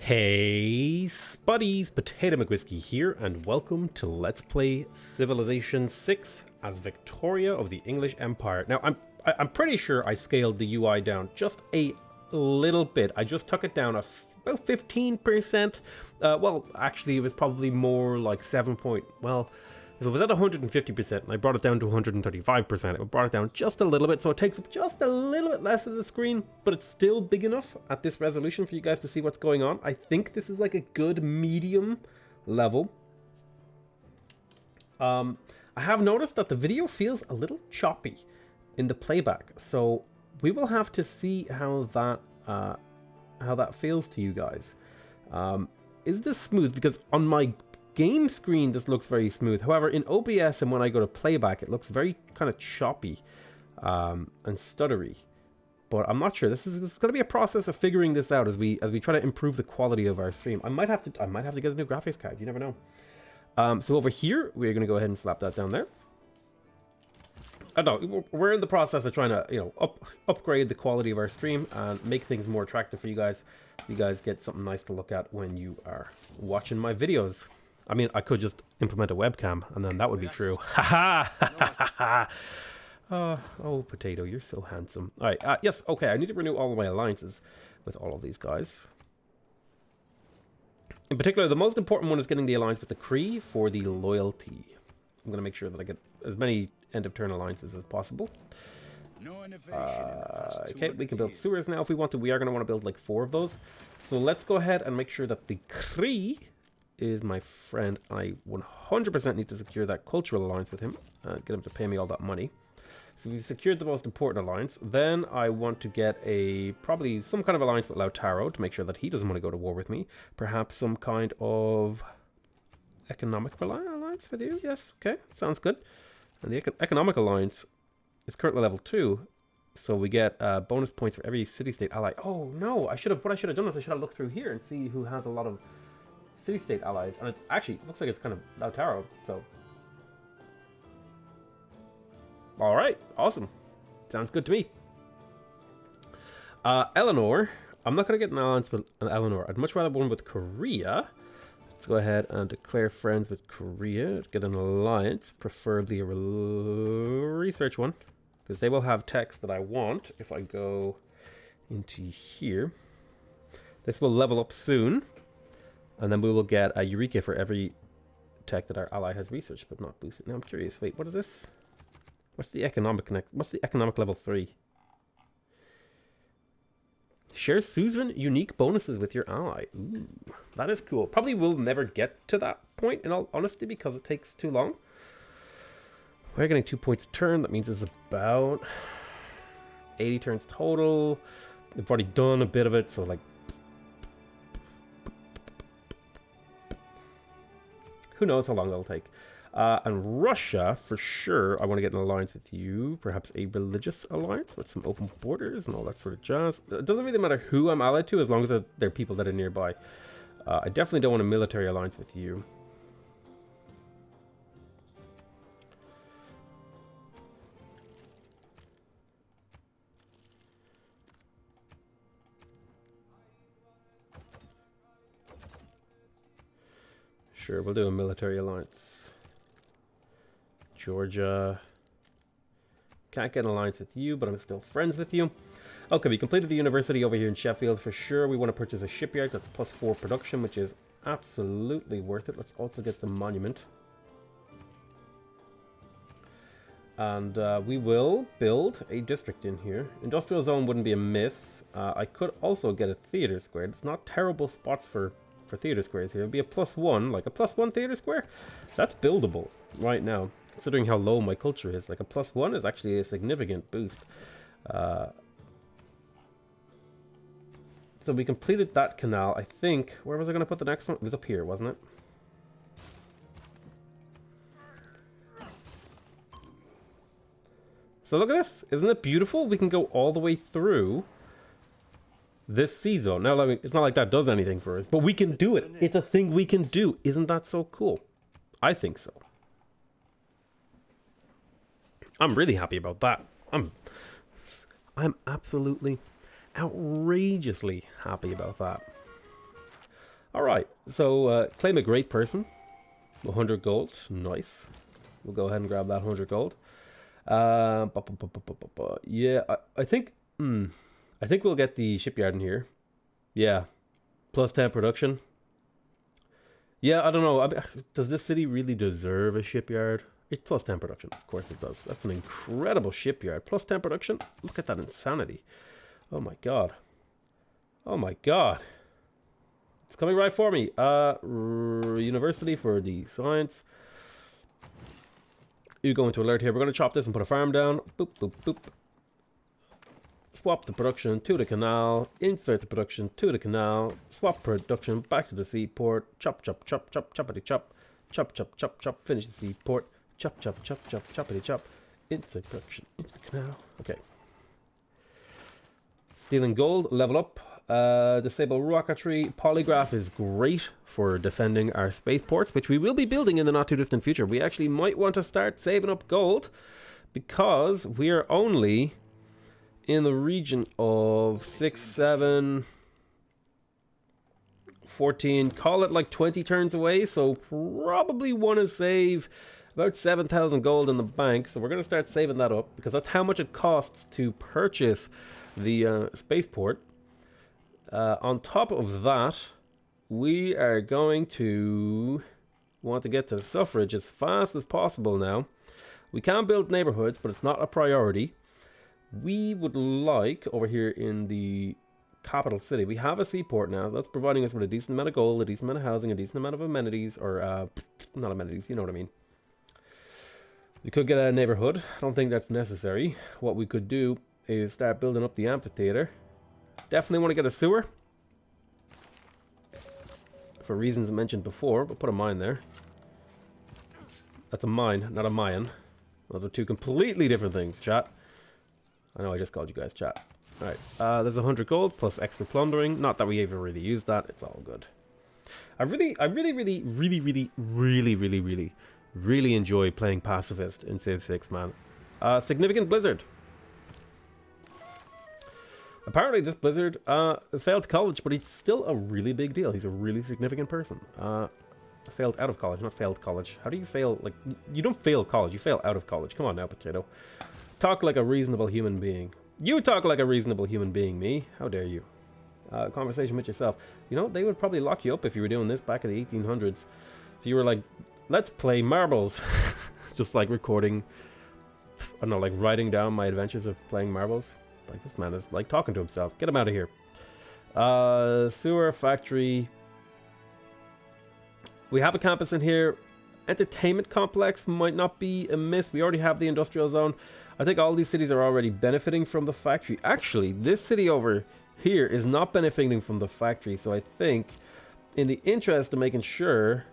Hey Spuddies, Potatomcwhiskey here, and welcome to Let's Play Civilization 6 as Victoria of the English Empire. Now, I'm pretty sure I scaled the UI down just a little bit. I just took it down about 15%. Well, actually, it was probably more like 7 point... Well, if it was at 150% and I brought it down to 135%, it brought it down just a little bit, so it takes up just a little bit less of the screen, but it's still big enough at this resolution for you guys to see what's going on. I think this is like a good medium level. I have noticed that the video feels a little choppy in the playback, so we will have to see how that feels to you guys. Is this smooth? Because on my game screen this looks very smooth. However, in OBS and when I go to playback, it looks very kind of choppy and stuttery. But I'm not sure. This is going to be a process of figuring this out as we try to improve the quality of our stream. I might have to get a new graphics card. You never know. So over here, we're going to go ahead and slap that down there. No, we're in the process of trying to, upgrade the quality of our stream and make things more attractive for you guys. You guys get something nice to look at when you are watching my videos. I mean, I could just implement a webcam, and then that would be true. Ha ha! Oh, Potato, you're so handsome. All right, yes, okay, I need to renew all of my alliances with all of these guys. In particular, the most important one is getting the alliance with the Cree for the loyalty. I'm going to make sure that I get as many end-of-turn alliances as possible. Okay, we can build sewers now if we want to. We are going to want to build like 4 of those. So let's go ahead and make sure that the Cree is my friend. I 100% need to secure that cultural alliance with him and get him to pay me all that money. So we've secured the most important alliance. Then I want to get probably some kind of alliance with Lautaro to make sure that he doesn't want to go to war with me. Perhaps some kind of economic alliance with you. Yes, okay, sounds good. And the economic alliance is currently level 2. So we get bonus points for every city-state ally. Oh no, what I should have done is I should have looked through here and see who has a lot of city-state allies, and it actually looks like it's kind of Lautaro, so. Alright, awesome. Sounds good to me. Eleanor. I'm not going to get an alliance with Eleanor. I'd much rather one with Korea. Let's go ahead and declare friends with Korea. Get an alliance, preferably a research one, because they will have text that I want if I go into here. This will level up soon. And then we will get a Eureka for every tech that our ally has researched, but not boosted. Now I'm curious. Wait, what is this? What's the economic level 3? Share suzerain unique bonuses with your ally. Ooh, that is cool. Probably will never get to that point, in all honesty, because it takes too long. We're getting 2 points a turn. That means it's about 80 turns total. They've already done a bit of it, so like, who knows how long that'll take. And Russia, for sure, I want to get an alliance with you. Perhaps a religious alliance with some open borders and all that sort of jazz. It doesn't really matter who I'm allied to as long as they're people that are nearby. I definitely don't want a military alliance with you. Sure, we'll do a military alliance. Georgia. Can't get an alliance with you, but I'm still friends with you. Okay, we completed the university over here in Sheffield for sure. We want to purchase a shipyard. That's +4 production, which is absolutely worth it. Let's also get the monument. And we will build a district in here. Industrial zone wouldn't be a miss. I could also get a theater square. It's not terrible spots for theater squares here. It'd be a +1, like a +1 theater square. That's buildable right now, considering how low my culture is. Like a +1 is actually a significant boost. So we completed that canal. I think, where was I going to put the next one? It was up here, wasn't it? So look at this. Isn't it beautiful? We can go all the way through this sea zone. Now, it's not like that does anything for us, but we can do it. It's a thing we can do. Isn't that so cool? I think so. I'm really happy about that. I'm absolutely outrageously happy about that. Alright, so claim a great person. 100 gold. Nice. We'll go ahead and grab that 100 gold. Yeah, I think... I think we'll get the shipyard in here. Yeah. Plus 10 production. Yeah, I don't know. Does this city really deserve a shipyard? It's plus 10 production. Of course it does. That's an incredible shipyard. Plus 10 production? Look at that insanity. Oh my god. Oh my god. It's coming right for me. University for the science. You go into alert here. We're going to chop this and put a farm down. Boop, boop, boop. Swap the production to the canal. Insert the production to the canal. Swap production back to the seaport. Chop, chop, chop, chop, choppity chop. Chop, chop, chop, chop. Finish the seaport. Chop, chop, chop, chop, choppity chop. Insert production into the canal. Okay. Stealing gold. Level up. Disable rocketry. Polygraph is great for defending our spaceports, which we will be building in the not too distant future. We actually might want to start saving up gold because we are only in the region of 6, 7, 14, call it like 20 turns away. So probably want to save about 7,000 gold in the bank. So we're going to start saving that up because that's how much it costs to purchase the spaceport. On top of that, we are going to want to get to suffrage as fast as possible now. We can build neighborhoods, but it's not a priority. We would like, over here in the capital city, we have a seaport now. That's providing us with a decent amount of gold, a decent amount of housing, a decent amount of amenities, or not amenities, you know what I mean. We could get a neighborhood. I don't think that's necessary. What we could do is start building up the amphitheater. Definitely want to get a sewer. For reasons I mentioned before, we'll put a mine there. That's a mine, not a mine. Those are two completely different things, chat. I know I just called you guys chat. Alright, there's 100 gold plus extra plundering. Not that we ever really use that, it's all good. I really enjoy playing pacifist in Civ 6, man. Significant blizzard. Apparently this blizzard failed college, but he's still a really big deal. He's a really significant person. Failed out of college, not failed college. How do you fail? Like, you don't fail college, you fail out of college. Come on now, Potato. Talk like a reasonable human being. You talk like a reasonable human being, me. How dare you? Conversation with yourself. You know, they would probably lock you up if you were doing this back in the 1800s. If you were like, let's play marbles. Just like recording, I don't know, like writing down my adventures of playing marbles. Like, this man is like talking to himself. Get him out of here. Sewer, factory. We have a campus in here. Entertainment complex might not be amiss. We already have the industrial zone. I think all these cities are already benefiting from the factory. Actually, this city over here is not benefiting from the factory. So I think in the interest of making sure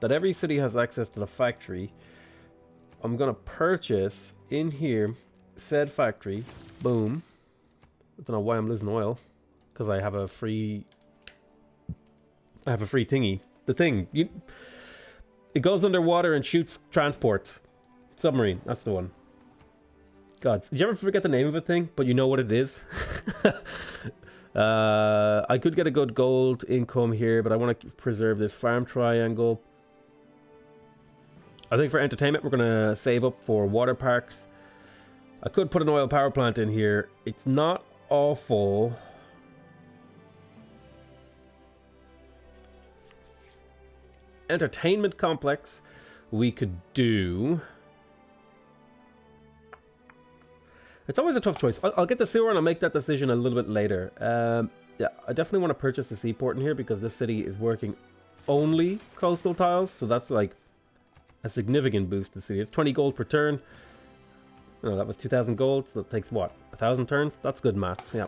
that every city has access to the factory, I'm going to purchase in here said factory. Boom. I don't know why I'm losing oil. Because I have a free thingy. The thing. It goes underwater and shoots transports. Submarine. That's the one. God, did you ever forget the name of a thing, but you know what it is? I could get a good gold income here, but I want to preserve this farm triangle. I think for entertainment, we're going to save up for water parks. I could put an oil power plant in here. It's not awful. Entertainment complex we could do. It's always a tough choice. I'll get the sewer and I'll make that decision a little bit later. Yeah, I definitely want to purchase the seaport in here because this city is working only coastal tiles. So that's like a significant boost to the city. It's 20 gold per turn. No, that was 2,000 gold. So it takes what? 1,000 turns? That's good maths. Yeah,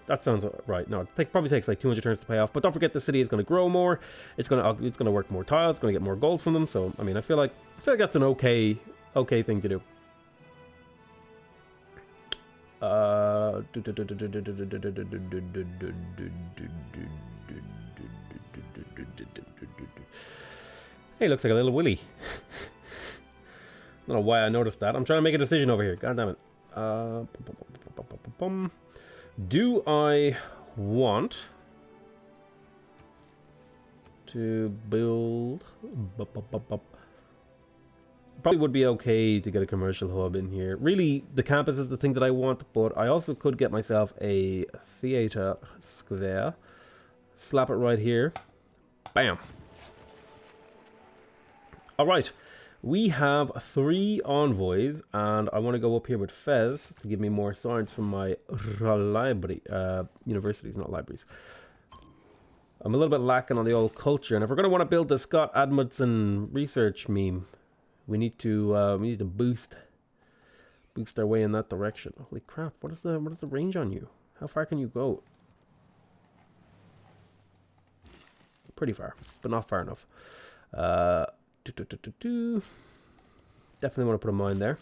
that sounds right. No, it probably takes like 200 turns to pay off. But don't forget the city is going to grow more. It's going to work more tiles. It's going to get more gold from them. So I mean, I feel like that's an okay thing to do. Hey, looks like a little willy. I don't know why I noticed that. I'm trying to make a decision over here. God damn it. Do I want to build. Probably would be okay to get a commercial hub in here. Really, the campus is the thing that I want, but I also could get myself a theater square. Slap it right here. Bam. Alright, we have 3 envoys, and I want to go up here with Fez to give me more science from my library, universities, not libraries. I'm a little bit lacking on the old culture, and if we're going to want to build the Scott Admundson research meme, we need to boost our way in that direction. Holy crap! What is the range on you? How far can you go? Pretty far, but not far enough. Definitely want to put a mine there.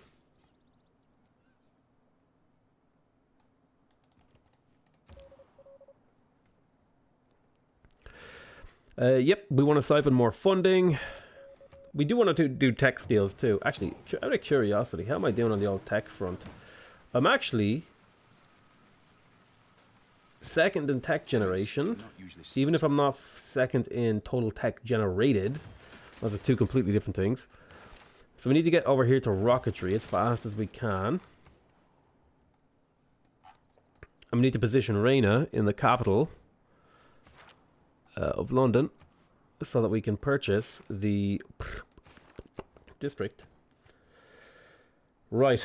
Yep, we want to siphon more funding. We do want to do tech deals too. Actually, out of curiosity, how am I doing on the old tech front? I'm actually second in tech generation, even if I'm not second in total tech generated. Those are 2 completely different things. So we need to get over here to rocketry as fast as we can. And we need to position Reina in the capital of London so that we can purchase the district. Right,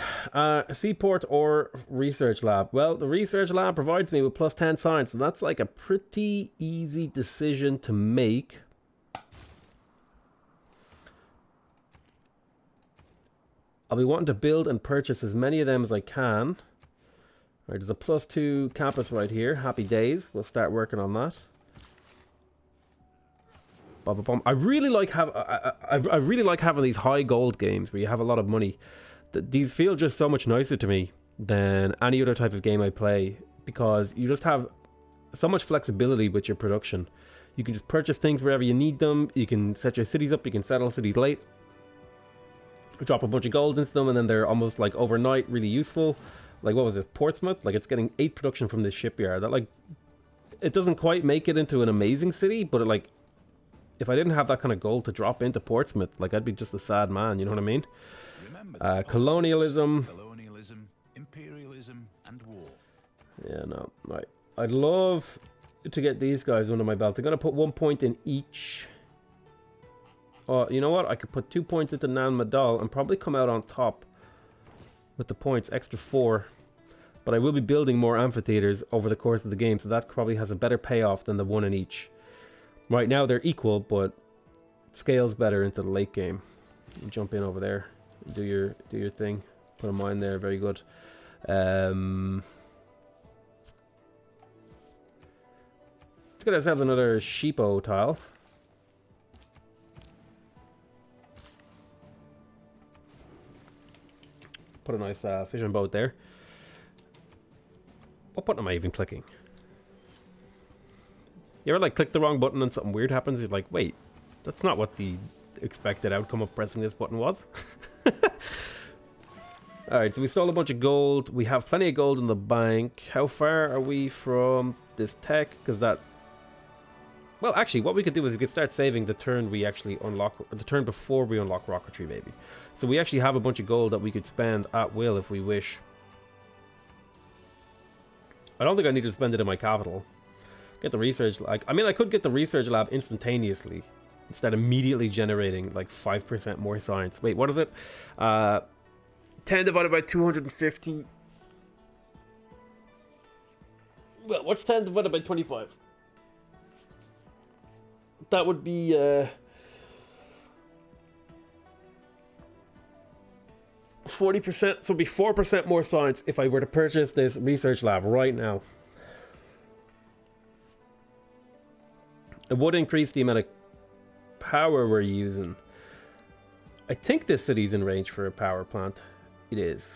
seaport or research lab? Well, the research lab provides me with plus 10 science, and that's like a pretty easy decision to make. I'll be wanting to build and purchase as many of them as I can. Right, there's a plus 2 campus right here. Happy days. We'll start working on that. I really like having these high gold games where you have a lot of money. These feel just so much nicer to me than any other type of game I play, because you just have so much flexibility with your production. You can just purchase things wherever you need them. You can set your cities up. You can settle cities late. Drop a bunch of gold into them, and then they're almost like overnight really useful. Like, what was it, Portsmouth? Like, it's getting 8 production from this shipyard. That, like, it doesn't quite make it into an amazing city, but it, like, if I didn't have that kind of gold to drop into Portsmouth, like, I'd be just a sad man, you know what I mean? Colonialism, imperialism, and war. Yeah, no, right. I'd love to get these guys under my belt. They're going to put 1 point in each. Oh, you know what? I could put 2 points into Nan Madal and probably come out on top with the points, extra 4. But I will be building more amphitheaters over the course of the game, so that probably has a better payoff than the 1 in each. Right now they're equal, but it scales better into the late game. You jump in over there, do your thing, put a mine there. Very good. Let's get ourselves another sheepo tile. Put a nice fishing boat there. What button am I even clicking? You ever like click the wrong button and something weird happens? You're like, wait, that's not what the expected outcome of pressing this button was. Alright, so we stole a bunch of gold. We have plenty of gold in the bank. How far are we from this tech? Because that... Well, actually, what we could do is we could start saving the turn we actually unlock... The turn before we unlock rocketry, maybe. So we actually have a bunch of gold that we could spend at will if we wish. I don't think I need to spend it in my capital. Get the research... I mean, I could get the research lab instantaneously instead of immediately generating like 5% more science. Wait, what is it? 10 divided by 250. Well, what's 10 divided by 25? That would be 40%, so it'd be 4% more science if I were to purchase this research lab right now. It would increase the amount of power we're using. I think this city's in range for a power plant. It is.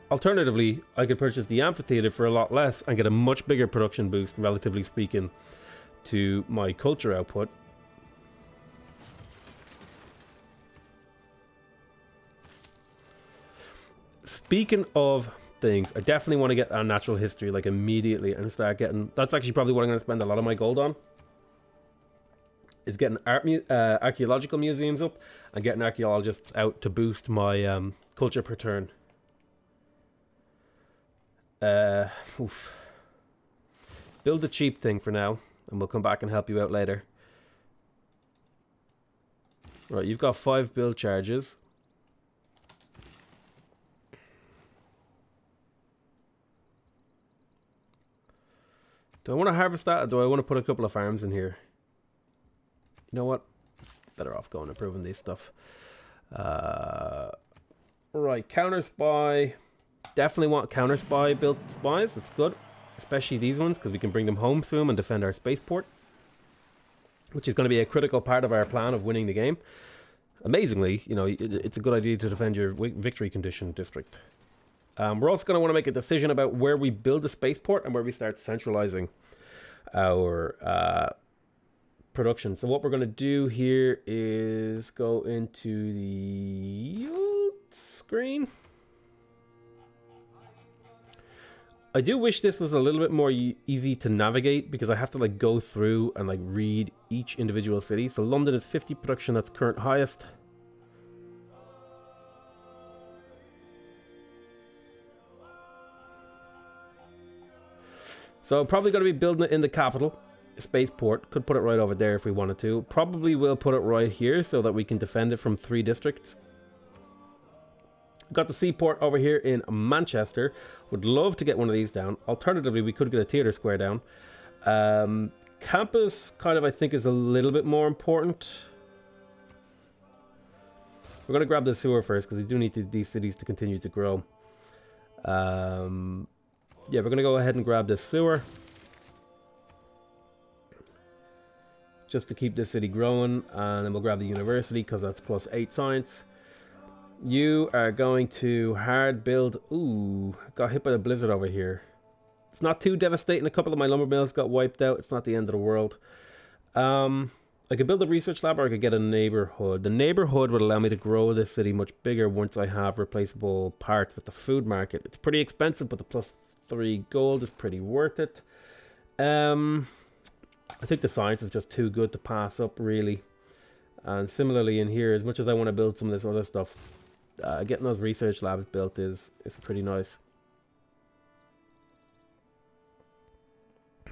Alternatively, I could purchase the amphitheater for a lot less and get a much bigger production boost, relatively speaking, to my culture output. Speaking of things. I definitely want to get our natural history like immediately and start getting... That's actually probably what I'm going to spend a lot of my gold on. Is getting archaeological museums up and getting archaeologists out to boost my culture per turn. Oof. Build the cheap thing for now, and we'll come back and help you out later. Right, you've got 5 build charges. Do I want to harvest that, or do I want to put a couple of farms in here? You know what? Better off going and improving these stuff. Right, counter spy. Definitely want counter spy built spies. That's good. Especially these ones, because we can bring them home soon and defend our spaceport. Which is going to be a critical part of our plan of winning the game. Amazingly, you know, it's a good idea to defend your victory condition district. We're also going to want to make a decision about where we build a spaceport and where we start centralizing our production. So what we're going to do here is go into the screen. I do wish this was a little bit more easy to navigate, because I have to like go through and like read each individual city. So London is 50 production, that's current highest. So probably going to be building it in the capital, spaceport. Could put it right over there if we wanted to. Probably will put it right here so that we can defend it from 3 districts. Got the seaport over here in Manchester. Would love to get one of these down. Alternatively, we could get a theatre square down. Campus kind of, I think, is a little bit more important. We're going to grab the sewer first, because we do need these cities to continue to grow. Yeah, we're going to go ahead and grab this sewer. Just to keep this city growing. And then we'll grab the university, because that's +8 science. You are going to hard build... Ooh, got hit by the blizzard over here. It's not too devastating. A couple of my lumber mills got wiped out. It's not the end of the world. I could build a research lab, or I could get a neighborhood. The neighborhood would allow me to grow this city much bigger once I have replaceable parts with the food market. It's pretty expensive, but the +3 gold is pretty worth it. I think the science is just too good to pass up, really. And similarly in here, as much as I want to build some of this other stuff, getting those research labs built is pretty nice.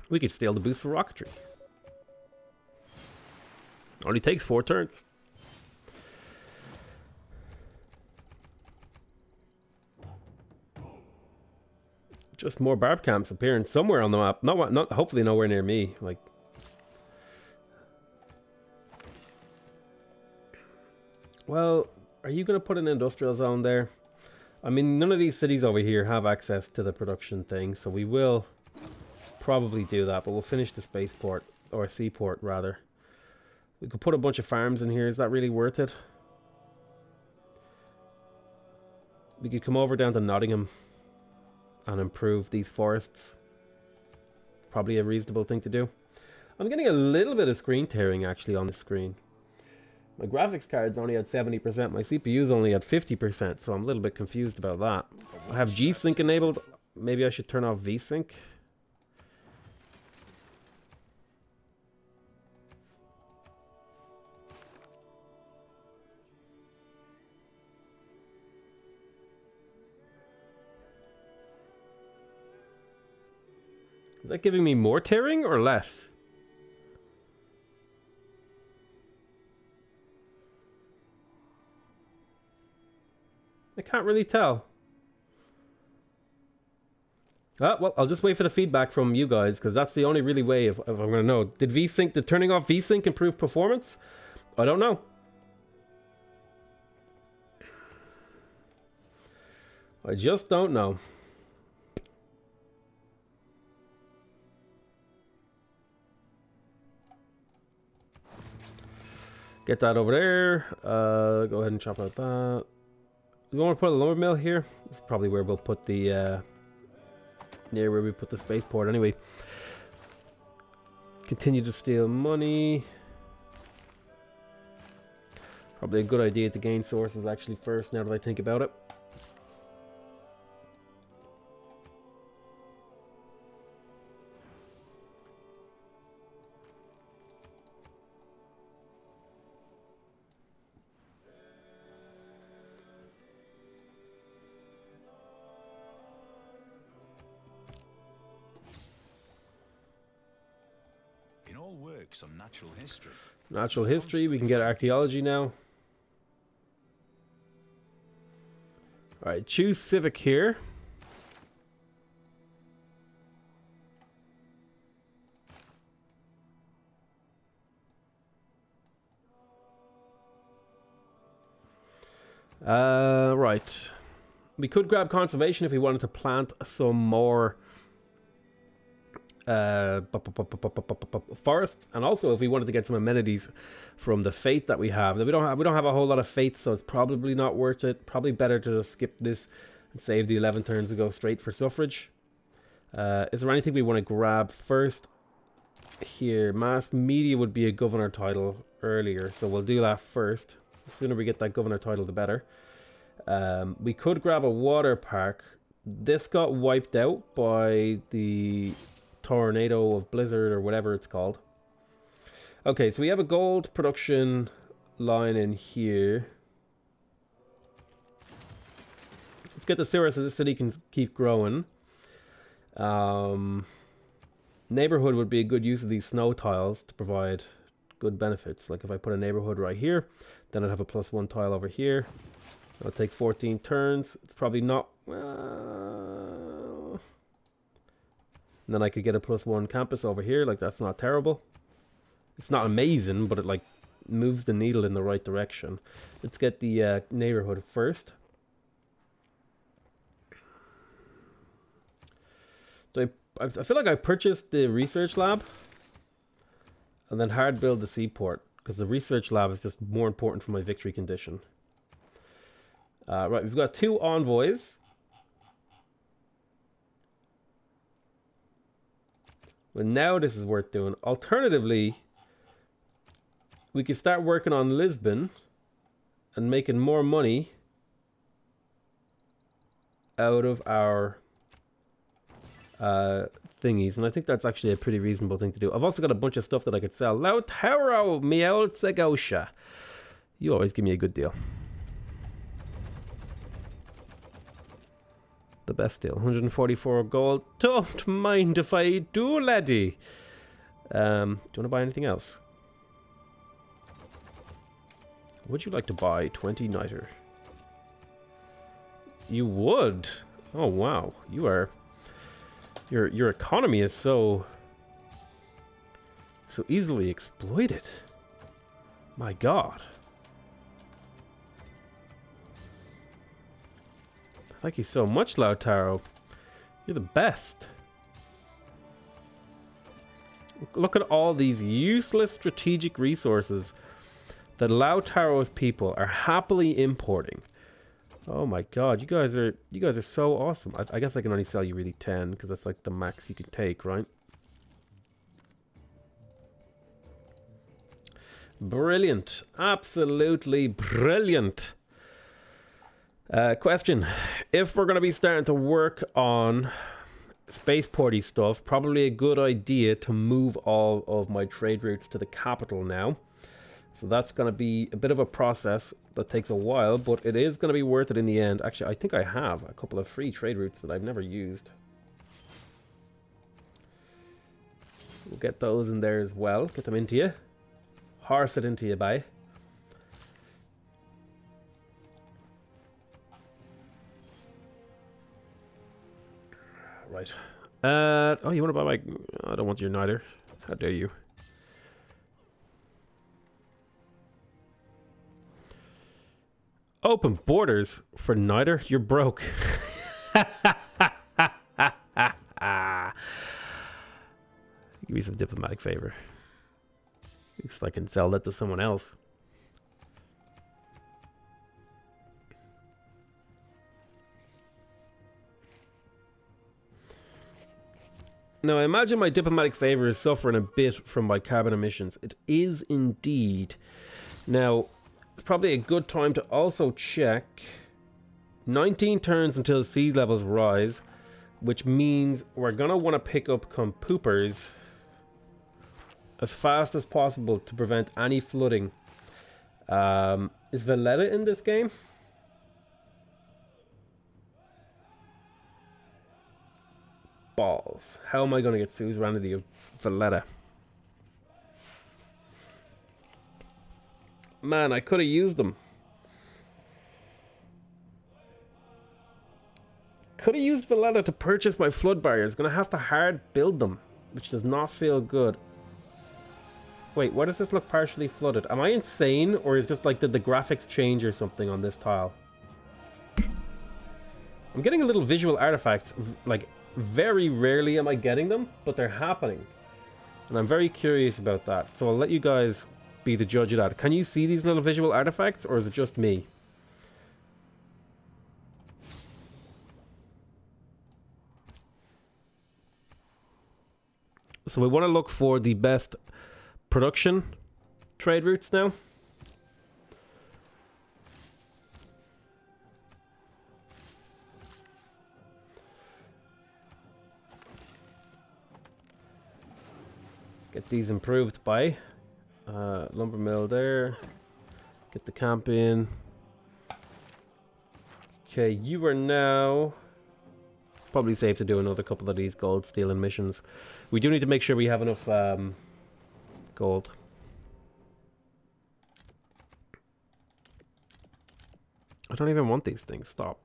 We could steal the boost for rocketry. Only takes 4 turns. Just more barb camps appearing somewhere on the map. Not hopefully nowhere near me. Like, well, are you going to put an industrial zone there? I mean, none of these cities over here have access to the production thing, so we will probably do that, but we'll finish the spaceport, or seaport rather. We could put a bunch of farms in here. Is that really worth it? We could come over down to Nottingham and improve these forests. Probably a reasonable thing to do. I'm getting a little bit of screen tearing actually on the screen. My graphics card's only at 70%. My CPU's only at 50%, so I'm a little bit confused about that. I have G-Sync enabled. Maybe I should turn off V-Sync. Is that giving me more tearing or less? I can't really tell. Well, I'll just wait for the feedback from you guys, because that's the only really way if I'm going to know. Did turning off V-Sync improve performance? I don't know. I just don't know. Get that over there. Go ahead and chop out that. We want to put a lumber mill here. This is probably where we'll put the near where we put the spaceport anyway. Continue to steal money. Probably a good idea to gain sources actually first, now that I think about it. all works on natural history. Natural history, we can get archaeology now. Alright, choose civic here. Right. We could grab conservation if we wanted to plant some more forest, and also if we wanted to get some amenities from the faith that we have. Now, we don't have a whole lot of faith, so it's probably not worth it. Probably better to just skip this and save the 11 turns to go straight for suffrage. Is there anything we want to grab first? Here, mass media would be a governor title earlier, so we'll do that first. The sooner we get that governor title, the better. We could grab a water park. This got wiped out by the tornado of blizzard or whatever it's called. Okay, so we have a gold production line in here. Let's get the sewer so this city can keep growing. Neighborhood would be a good use of these snow tiles to provide good benefits. Like if I put a neighborhood right here, then I'd have a +1 tile over here. It'll take 14 turns. It's probably not... And then I could get a +1 campus over here. Like, that's not terrible. It's not amazing, but it, like, moves the needle in the right direction. Let's get the neighborhood first. I feel like I purchased the research lab and then hard build the seaport, because the research lab is just more important for my victory condition. Right, we've got 2 envoys. Well, now this is worth doing. Alternatively, we could start working on Lisbon and making more money out of our thingies. And I think that's actually a pretty reasonable thing to do. I've also got a bunch of stuff that I could sell. Lautaro, Miel Segosha. You always give me a good deal. The best deal. 144 gold. Don't mind if I do, laddie. Do you want to buy anything else? Would you like to buy 20 niter? You would? Oh wow. You are... Your economy is so easily exploited. My god. Thank you so much, Lautaro. You're the best. Look at all these useless strategic resources that Lautaro's people are happily importing. Oh my god, you guys are so awesome. I guess I can only sell you really 10 because that's like the max you can take, right? Brilliant. Absolutely brilliant. Question. If we're going to be starting to work on spaceporty stuff, probably a good idea to move all of my trade routes to the capital now. So that's going to be a bit of a process that takes a while, but it is going to be worth it in the end. Actually, I think I have a couple of free trade routes that I've never used. We'll get those in there as well. Get them into you. Horse it into you, bye. Right. Oh, you want to buy my... I don't want your niter. How dare you. Open borders for niter? You're broke. Give me some diplomatic favor. At least I can sell that to someone else. Now, I imagine my diplomatic favor is suffering a bit from my carbon emissions. It is indeed. Now, it's probably a good time to also check 19 turns until sea levels rise, which means we're going to want to pick up poopers as fast as possible to prevent any flooding. Is Valletta in this game? Balls. How am I going to get suzerainty of Valletta? Man, I could have used them. Could have used Valletta to purchase my flood barriers. Gonna have to hard build them, which does not feel good. Wait, why does this look partially flooded? Am I insane, or is just like, did the graphics change or something on this tile? I'm getting a little visual artifacts. Like, very rarely am I getting them, but they're happening. And I'm very curious about that. So I'll let you guys be the judge of that. Can you see these little visual artifacts, or is it just me? So we want to look for the best production trade routes now. Get these improved by lumber mill there. Get the camp in. Okay, you are now probably safe to do another couple of these gold stealing missions. We do need to make sure we have enough gold. I don't even want these things. Stop.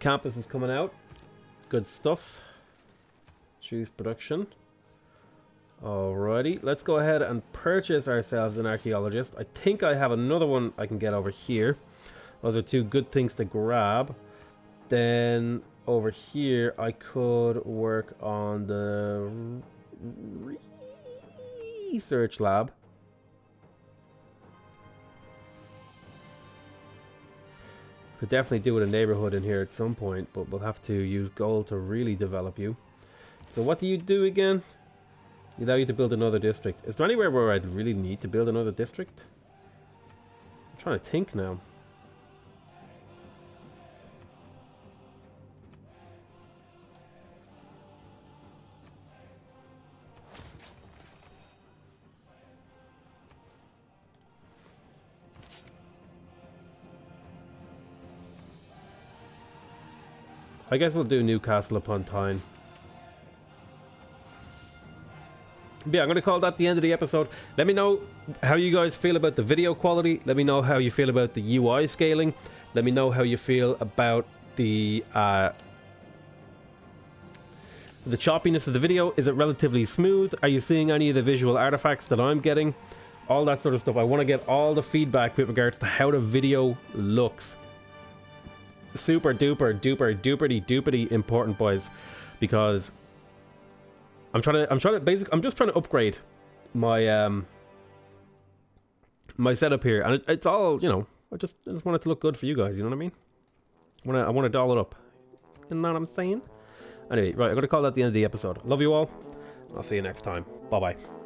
Campus is coming out. Good stuff. Choose production. Alrighty, let's go ahead and purchase ourselves an archaeologist. I think I have another one I can get over here. Those are two good things to grab. Then over here I could work on the research lab. Could definitely do with a neighborhood in here at some point, but we'll have to use gold to really develop you. So what do you do again? Allow you to build another district. Is there anywhere where I'd really need to build another district? I'm trying to think now. I guess we'll do Newcastle upon Tyne. But yeah, I'm going to call that the end of the episode. Let me know how you guys feel about the video quality. Let me know how you feel about the UI scaling. Let me know how you feel about the choppiness of the video. Is it relatively smooth? Are you seeing any of the visual artifacts that I'm getting? All that sort of stuff. I want to get all the feedback with regards to how the video looks. Super duper duper duperty important, boys, because I'm just trying to upgrade my my setup here, and it's all, you know, I just want it to look good for you guys, you know what I mean? I want to doll it up. You know what I'm saying? Anyway, right, I'm gonna call that the end of the episode. Love you all. I'll see you next time. Bye bye.